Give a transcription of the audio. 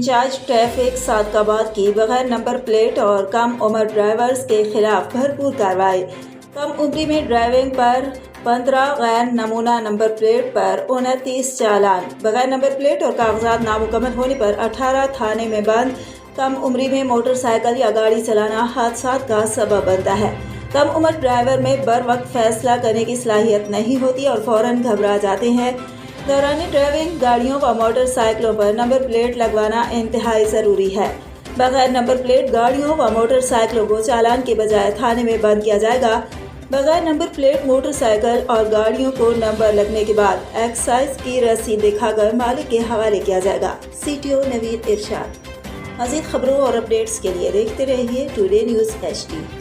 Incharge traffic صادقآباد کی بغیر number plate اور کم عمر ڈرائیورز کے خلاف بھرپور کارروائی۔ کم عمری میں ڈرائیونگ پر 15 غیر نمونہ نمبر پلیٹ پر 29 چالان، بغیر نمبر پلیٹ اور کاغذات نامکمل ہونے پر 18 تھانے میں بند۔ کم عمری میں موٹر سائیکل یا گاڑی چلانا حادثات کا سبب بنتا ہے۔ کم عمر ڈرائیور میں بر وقت فیصلہ کرنے کی صلاحیت نہیں ہوتی اور فوراً گھبرا جاتے ہیں۔ دوران ڈرائیونگ گاڑیوں و موٹر سائیکلوں پر نمبر پلیٹ لگوانا انتہائی ضروری ہے۔ بغیر نمبر پلیٹ گاڑیوں و موٹر سائیکلوں کو چالان کے بجائے تھانے میں بند کیا جائے گا۔ بغیر نمبر پلیٹ موٹر سائیکل اور گاڑیوں کو نمبر لگنے کے بعد ایکسائز کی رسید دکھا کر مالک کے حوالے کیا جائے گا۔ CTO نوید ارشاد۔ مزید خبروں اور اپڈیٹس کے لیے دیکھتے رہیے ٹوڈے نیوز HD۔